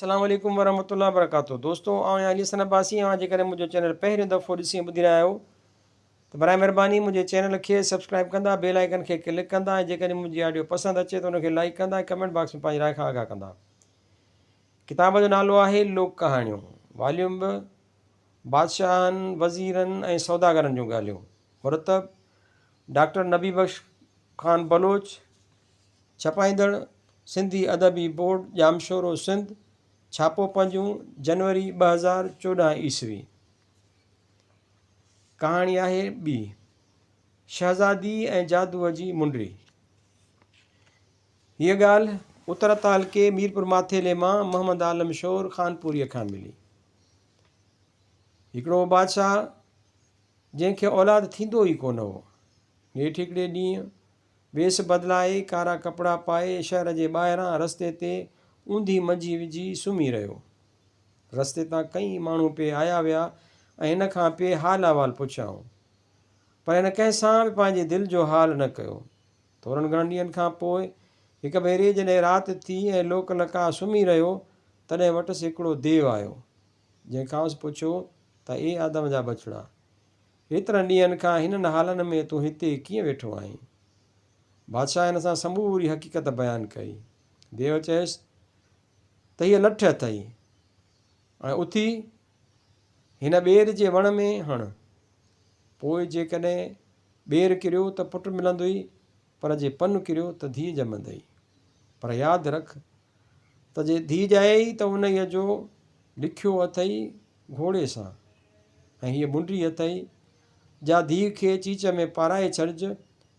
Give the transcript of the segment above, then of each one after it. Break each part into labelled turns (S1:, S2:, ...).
S1: अस्सलाम वालेकुम वरहमतुल्लाहि वबरकातुहू। दोस्तों आउं अली हसन अब्बासी आहियां। जेकॾहिं मुंहिंजो चैनल पहिरियों दफ़ो ॾिसी ॿुधी रहिया आहियो त बराए महिरबानी मुंहिंजे चैनल खे सब्सक्राइब कंदा, बेल आइकन खे क्लिक कंदा ऐं जेकॾहिं मुंहिंजी ऑडियो पसंदि अचे त उनखे लाइक कंदा ऐं कमेंट बॉक्स में पंहिंजी राय खां आगाह कंदा। किताब जो नालो आहे लोक कहाणियूं, वॉल्यूम 2, बादशाहनि, वज़ीरनि ऐं सौदागरनि जूं ॻाल्हियूं। मुरतब डॉक्टर नबी बख्श ख़ान बलोच, छपाईंदड़ सिंधी अदबी बोर्ड, जामशोरो सिंध। छापो पंजूं, जनवरी 2014 ईस्वी। कहाणी आहे ॿी, शहज़ादी ऐं जादूअ जी मुंडी। हीअ ॻाल्हि उत्तर तालके मीरपुर माथेले मां मोहम्मद आलम शोर ख़ानपुरीअ खां मिली। हिकिड़ो बादशाह जंहिंखे औलाद थींदो ई कोन हो, नेठि हिकिड़े ॾींहुं वेस बदिलाए कारा कपिड़ा पाए शहर जे ॿाहिरां रस्ते ते ऊंधी मंझी विझी सुम्ही रहियो। रस्ते तां कई माण्हू पिए आया विया ऐं हिन खां पिए हाल अहिवाल पुछियाऊं, पर हिन कंहिंसां बि पंहिंजे दिलि जो हाल न कयो। थोरनि घणनि ॾींहंनि खां पोइ हिकु भेरे जॾहिं राति थी ऐं लोक लका सुम्ही रहियो, तॾहिं वटसि हिकिड़ो देव आयो, जंहिंखांसि पुछियो त ए आदम जा बछड़ा, एतिरनि ॾींहंनि खां हिननि हालनि में तूं हिते कीअं वेठो आहीं? बादशाह हिन सां समूरी हक़ीक़त बयानु कई। देव चयसि त हीअ लठ अथई ऐं उथी हिन ॿेर जे वण में हण, पोइ जेकॾहिं ॿेर किरियो त पुटु मिलंदुई, पर जे पन किरियो त धीउ ॼमंदई। पर यादि रख त जे धीउ ॼाएई त उन जो लिखियो अथई घोड़े सां, ऐं हीअ मुंडी अथई, जा धीउ खे चीच में पाराए छॾिज,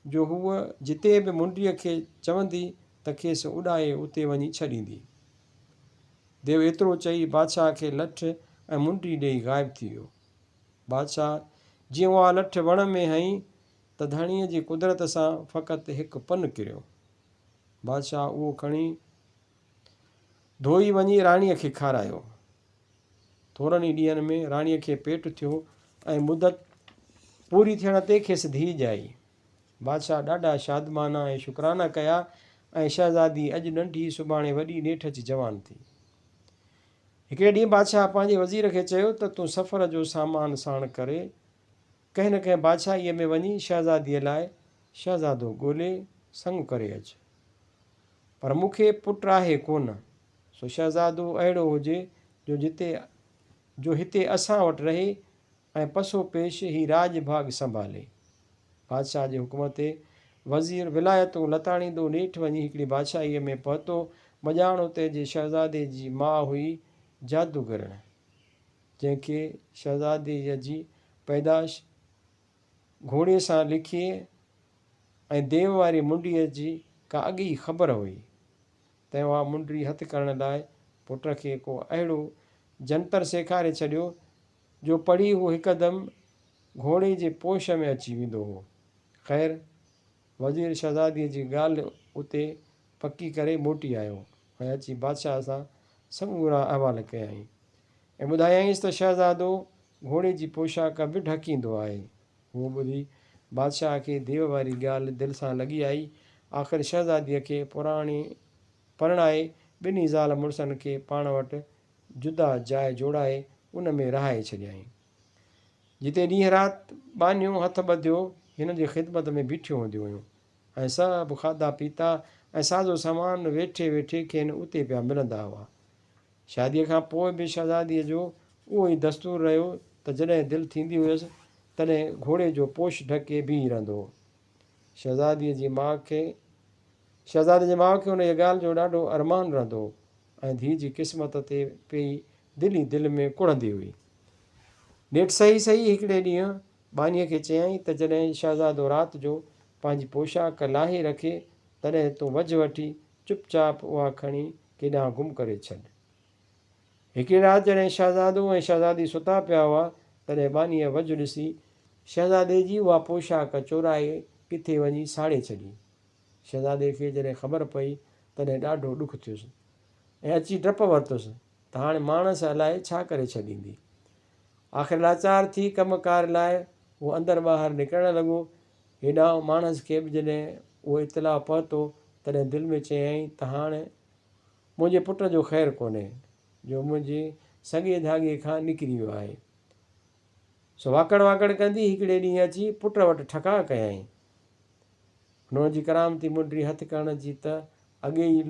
S1: जो हूअ जिते बि मुंडीअ खे चवंदी त खेसि उॾाए उते वञी छॾींदी। देव एतिरो चई बादशाह खे लठ ऐं मुंडी ॾेई ग़ाइबु थी वियो। बादशाह जीअं उहा लठ वण में हईं त धणीअ जी कुदरत सां फ़क़ति हिकु पन किरियो। बादशाह उहो खणी धोई वञी राणीअ खे खारायो। थोरनि ई ॾींहंनि में राणीअ खे पेटु थियो ऐं मुदत पूरी थियण ते खेसि धीउ ॼाई। बादशाह ॾाढा शादमाना ऐं शुकराना कया ऐं शहज़ादी अॼु नंढी सुभाणे वॾी नेठि अची जवान थी। हिकिड़े ॾींहुं बादशाह पंहिंजे वज़ीर खे चयो त तूं सफ़र जो सामान साण करे कंहिं न कंहिं बादशाहीअ में वञी शहज़ादीअ लाइ शहज़ादो ॻोल्हे संग करे अचु। पर मूंखे पुटु आहे कोन, सो शहज़ादो अहिड़ो हुजे जो हिते असां वटि रहे ऐं पसो पेश ही राज भाग संभाले। बादशाह जे हुकुम ते वज़ीर विलायतूं लताड़ींदो नेठि वञी हिकिड़ी बादशाहीअ में पहुतो। मॼाण उते जे शहज़ादे जी माउ हुई जादूगरनि, जंहिंखे शहज़ादीअ जी पैदाश घोड़े सां लिखी ऐं देव वारी मुंडीअ जी का अॻी ख़बर हुई। तंहिं उहा मुंडी हथु करण लाइ पुट खे को अहिड़ो जंतर सेखारे छॾियो जो पढ़ी हू हिकदमि घोड़े जे पोश में अची वेंदो हो। ख़ैर, वज़ीर शहज़ादीअ जी ॻाल्हि उते पकी करे मोटी आयो ऐं अची बादशाह सां समूरा अहवाल कयईं ऐं ॿुधायईंसि त शहज़ादो घोड़े जी पोशाक बि ढकींदो आहे। उहो ॿुधी बादशाह खे देव वारी ॻाल्हि दिलि सां लॻी आई। आख़िर शहज़ादीअ खे परणाए ॿिन्ही ज़ाल मुड़ुसनि खे पाण वटि जुदा जाइ जोड़ाए उन में रहाए छॾियईं, जिते ॾींहुं राति बानियूं हथ ॿधियो हिन जी ख़िदमत में बीठियूं हूंदियूं हुयूं ऐं सभु खाधा पीता ऐं साज़ो सामान वेठे वेठे खेनि उते पिया मिलंदा हुआ। शादीअ खां पोइ बि शहज़ादीअ जो उहो ई दस्तूर रहियो त जॾहिं दिलि थींदी हुयसि तॾहिं घोड़े जो पोश ढके बीही रहंदो हो। शहज़ादे जी माउ खे उन जी ॻाल्हि जो ॾाढो अरमान रहंदो हो ऐं धीउ जी क़िस्मत ते पेई दिलि ई दिलि में कुड़ंदी हुई। नेठि सही हिकिड़े ॾींहुं बानीअ खे चयईं त जॾहिं शहज़ादो राति जो पंहिंजी पोशाक लाहे रखे तॾहिं तूं वझ वठी चुपचाप उहा खणी केॾांहुं गुम करे छॾ। हिकिड़ी राति जॾहिं शहज़ादो ऐं शहज़ादी सुता पिया हुआ तॾहिं बानीअ वझ ॾिसी शहज़ादे जी उहा पोशाक चोराए किथे वञी साड़े छॾी। शहज़ादे खे जॾहिं ख़बर पई तॾहिं ॾाढो ॾुखु थियुसि ऐं अची डपु वरितुसि त हाणे माणस अलाए छा करे छॾींदी। आख़िर लाचार थी कमकार लाइ उहो अंदरि ॿाहिरि निकिरणु लॻो। हेॾां माणस खे बि जॾहिं उहो इतलाउ पहुतो तॾहिं दिलि में चयईं त हाणे मुंहिंजे पुट जो ख़ैरु कोन्हे। जो मुंहिंजे सॻे धागे खां निकिरी वियो आहे। सो वाकड़ वाकड़ कंदी हिकिड़े ॾींहुं अची पुट वटि ठका कयईं। हुन जी करामती मुंडी हथु करण जी त अॻे ई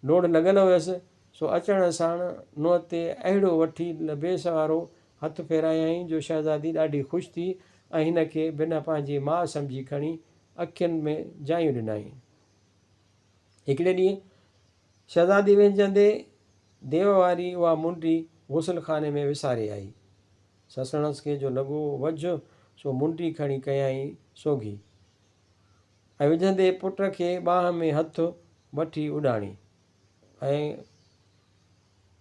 S1: लोड़ लॻल हुयसि। सो अचण साण नुंहं ते अहिड़ो वठी बेस वारो हथु फेरायईं जो शहज़ादी ॾाढी ख़ुशि थी ऐं हिन खे बिना पंहिंजी माउ सम्झी खणी अखियुनि में जायूं ॾिनई। हिकिड़े ॾींहुं शहज़ादी वेंजंदे देव वारी उहा मुंडी गुसल खाने में विसारे आई। ससुणस खे जो लॻो वझ सो मुंडी खणी कयईं सोगी ऐं विझंदे पुट खे ॿाह में हथु वठी उॾाणी ऐं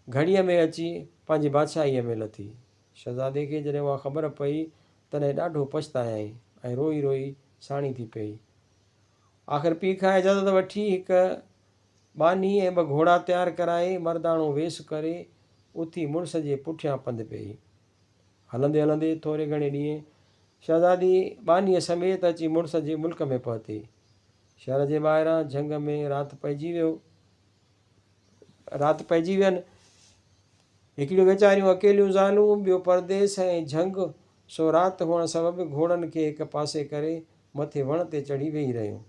S1: घड़ीअ में अची पंहिंजी बादशाहीअ में लथी। शहज़ादे खे जॾहिं उहा ख़बर पई तॾहिं ॾाढो पछतायईं ऐं रोई रोई साणी थी पई। आख़िर पीउ खां इजाज़त वठी हिकु बानी ऐं ॿ घोड़ा तयारु कराए मर्दाणो वेस करे उथी मुड़ुस जे पुठियां पंधु पई। हलंदे हलंदे थोरे घणे ॾींहं शहज़ादी बानीअ समेत अची मुड़ुस जे मुल्क में पहुती। शहर जे ॿाहिरां झंग में राति पइजी वियनि। हिकिड़ियूं वीचारियूं अकेलियूं ज़ालूं, ॿियो परदेस ऐं झंग। सो राति हुअण सबबि घोड़नि खे हिकु पासे करे मथे वण ते चढ़ी वेही रहियूं।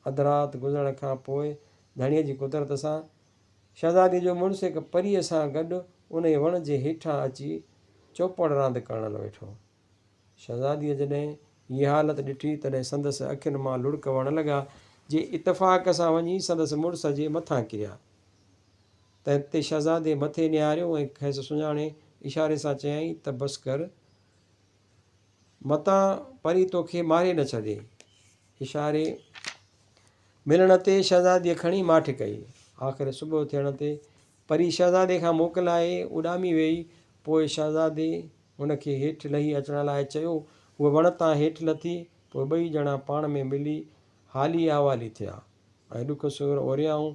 S1: अधु राति गुज़रण खां पोइ धणीअ जी कुदरत सां शहज़ादी जो मुड़ुसु हिकु परीअ सां गॾु उन वण जे हेठां अची चौपड़ रांदि करणु वेठो। शहज़ादीअ जॾहिं हीअ हालत ॾिठी तॾहिं संदसि अखियुनि मां लुड़क वहण लॻा जे इतफ़ाक़ सां वञी संदसि मुड़ुस जे मथां किरिया। त हिते शहज़ादे मथे निहारियो ऐं खेसि सुञाणे इशारे सां चयईं त बसि कर, मतां परी तोखे मारे न छॾे। इशारे मिलण ते शहज़ादीअ खणी माठि कई। आख़िर सुबुह थियण ते परी शहज़ादे खां मोकिलाए उॾामी वेई। पोइ शहज़ादे हुनखे हेठि लही अचण लाइ चयो। उहा वण तां हेठि लथी। पोइ ॿई ॼणा पाण में मिली हाली अहवाली थिया ऐं ॾुख सुर ओरियाऊं।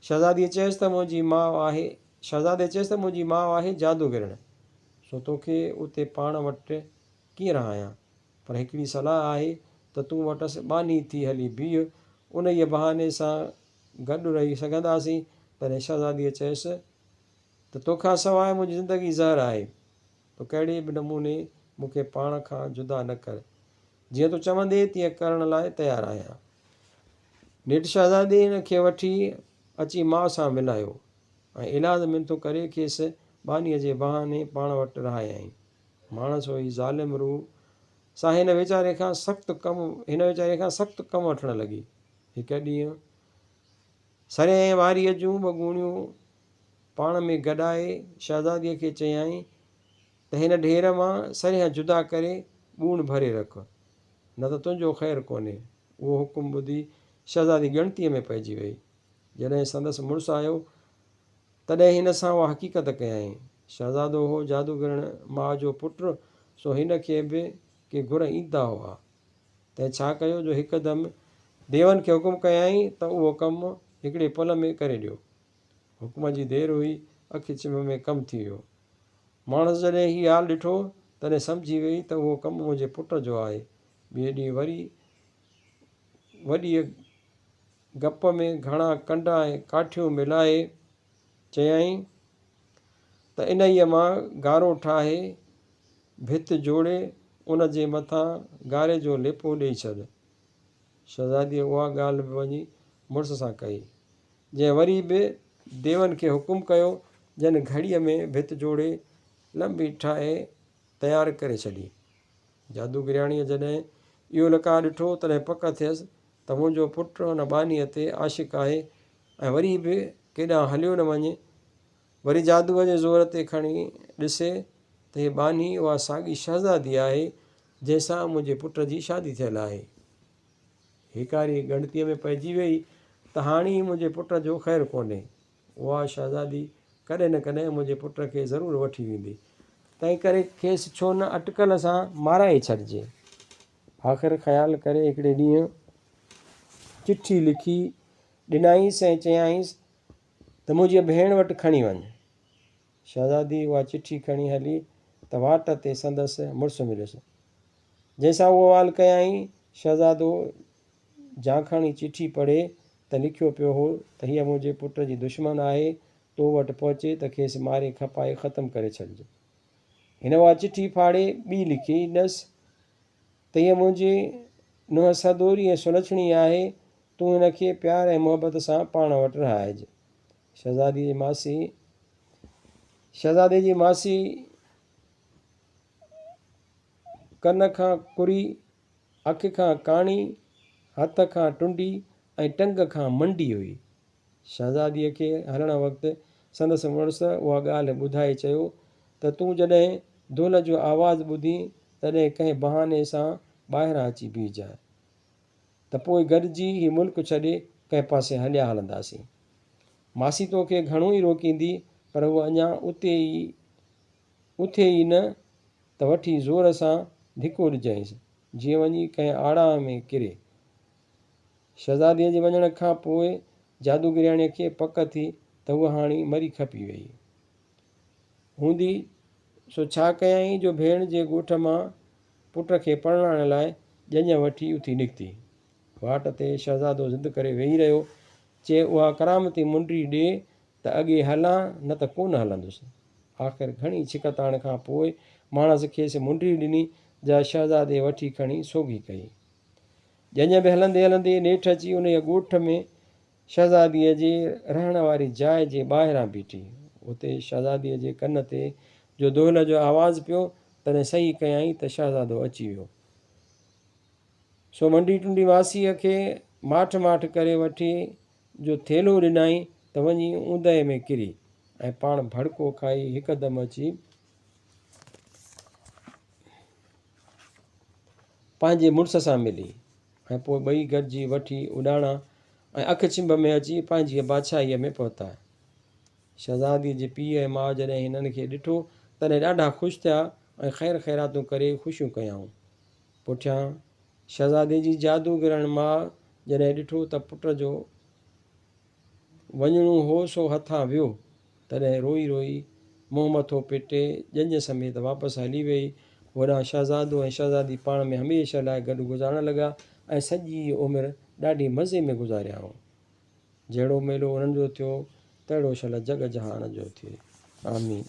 S1: शहज़ादे चयसि त मुंहिंजी माउ आहे जादूगिरणी, सो तोखे उते पाण वटि कीअं रहायां। पर हिकिड़ी सलाह आहे त तूं वटसि बानी थी हली बीह, उन ई बहाने सां गॾु रही सघंदासीं। तॾहिं शहज़ादीअ चयसि त तोखां सवाइ मुंहिंजी ज़िंदगी ज़हर आहे। तो कहिड़े बि नमूने मूंखे पाण खां जुदा न कर। जीअं तूं चवंदे तीअं करण लाइ तयारु आहियां। नेठि शहज़ादे हिन खे वठी अची माउ सां मिलायो ऐं इलाज मिनथू करे खेसि बानीअ जे बहाने पाण वटि रहायईं। माणस हुई ज़ालिम रूह सां हिन वीचारे खां सख़्तु कमु वठणु लॻी। हिकु ॾींहुं सरे वारीअ जूं ॿ गुणियूं पाण में गॾाए शहज़ादीअ खे चयाईं त हिन ढेर मां सरियां जुदा करे ॻूण भरे रख, न त तुंहिंजो ख़ैरु कोन्हे। उहो हुकुम ॿुधी शहज़ादी ॻणतीअ में पइजी वई। जॾहिं संदसि मुड़ुसु आयो तॾहिं हिन सां उहा हक़ीक़त कयईं। शहज़ादो हो जादूगर माउ जो पुटु, सो हिन खे बि के घुर ईंदा हुआ। तंहिं छा कयो जो हिकदमि देवनि खे हुकुम कयईं त उहो कमु हिकिड़े पल में करे ॾियो। हुकुम जी देरि हुई, अखि चिम में कमु थी वियो। माणस जॾहिं हीअ हाल ॾिठो तॾहिं सम्झी वई त उहो कमु मुंहिंजे पुट जो आहे। ॿिए ॾींहुं वॾीअ गप में घणा कंडा ऐं काठियूं मिलाए चयाईं त इन्हीअ मां गारो ठाहे भित जोड़े उन जे मथां गारे जो लेपो ॾेई छॾ। शहज़ादीअ उहा ॻाल्हि बि वञी मुड़ुस सां कई, जंहिं वरी बि देवनि खे हुकुम कयो, जन घड़ीअ में भित जोड़े लंबी ठाहे तयारु करे छॾी। जादूगिरयाणीअ जॾहिं इहो लकार ॾिठो तॾहिं पक थियसि त मुंहिंजो पुटु हुन बानीअ ते आशिक़ु आहे ऐं वरी बि केॾांहुं हलियो न वञे। वरी जादूअ जे ज़ोर ते खणी ॾिसे त हीअ बानी उहा साॻी शहज़ादी आहे जंहिंसां मुंहिंजे पुट जी शादी थियल आहे। हिकारी ॻणतीअ में पइजी वई त हाणे मुंहिंजे पुट जो ख़ैरु कोन्हे। उहा शहज़ादी कॾहिं न कॾहिं मुंहिंजे पुट खे ज़रूरु वठी वेंदी, तंहिं करे खेसि छो न अटकल सां माराए छॾिजे। आख़िर ख़्यालु करे हिकिड़े ॾींहुं चिठी लिखी ॾिनाईंसि ऐं चयाईंसि त मुंहिंजी भेण वटि खणी वञ। शहज़ादी उहा चिठी खणी हली त वाट ते संदसि मुड़ुसु मिलियुसि, जंहिंसां उहो हाल कयाईं। शहज़ादो झांखणी चिठी पढ़े त लिखियो पियो हो त हीअ मुंहिंजे पुट जी दुश्मन आहे तो वटि पहुचे त खेसि मारे खपाए ख़तमु करे छॾिजे। हिन उहा चिठी फाड़े ॿी लिखी ॾसि त हीअ मुंहिंजी नुंहुं सदोरी ऐं सुलछणी आहे, तूं हिनखे प्यार ऐं मुहबत सां पाण वटि रहाइजे। शहज़ादे जी मासी कन खां कुरी, अखि खां काणी, हथ खां टुंडी ऐं टंग खां मंडी हुई। शहज़ादीअ खे हलण वक़्तु संदसि मुड़ुसु उहा ॻाल्हि ॿुधाए चयो त तूं जॾहिं दुल जो आवाज़ु ॿुधी तॾहिं कंहिं बहाने सां ॿाहिरां अची बीहजांइ, त पोइ गॾिजी हीउ मुल्क छॾे कंहिं पासे हलिया हलंदासीं। मासी तोखे घणो ई रोकींदी, पर उहा अञा उथे ई न त वठी ज़ोर सां धिको ॾिजांइसि, जीअं वञी कंहिं आड़ा में किरे। शहज़ादीअ जे वञण खां पोइ जादूगरियाणीअ खे पक थी त उहा हाणे मरी खपी वई हूंदी, सो छा कयईं जो भेण जे ॻोठ मां पुट खे परणाइण लाइ ॼञ वठी उथी निकिती। वाट ते शहज़ादो ज़िद करे वेही रहियो, चए उहा करामती मुंडी ॾे त अॻे हलां, न त कोन हलंदुसि। आख़िर घणी छिकताण खां पोइ माणस खेसि मुंडी ॾिनी, जा शहज़ादे वठी खणी सोगी कई। ॼञ बि हलंदे हलंदे नेठि अची उन ॻोठ में शहज़ादीअ जे रहण वारी जाइ जे ॿाहिरां बीठी। उते शहज़ादीअ जे कन ते जो दोहल जो आवाज़ु पियो, तॾहिं सही कयईं त शहज़ादो अची वियो। सो मंडी टुंडी मासीअ खे माठ माठ करे वठी जो थेलो ॾिनई त वञी ऊंदहि में किरी ऐं पाण भड़को खाई हिकदमि अची पंहिंजे मुड़ुस सां मिली ऐं पोइ ॿई गॾिजी वठी उॾाणा ऐं अखि चिंब में अची पंहिंजी बादशाहीअ में पहुता। शहज़ादीअ जे पीउ ऐं माउ जॾहिं हिननि खे ॾिठो तॾहिं ॾाढा ख़ुशि थिया ऐं ख़ैर ख़ैरातूं करे ख़ुशियूं कयाऊं। पुठियां शहज़ादे जी जादूगरनि माउ जॾहिं ॾिठो त पुट जो वञिणो हो सो हथां वियो, तॾहिं रोई रोई मुंहुं मथो पिटे ॼञ समेत वापसि हली वई। होॾां शहज़ादो ऐं शहज़ादी पाण में हमेशह लाइ गॾु गुज़ारण लॻा ऐं सॼी उमिरि ॾाढी मज़े में गुज़ारियाऊं। जहिड़ो मेलो उन्हनि जो थियो, तहिड़ो शल जग जहान जो थिए। आमीन।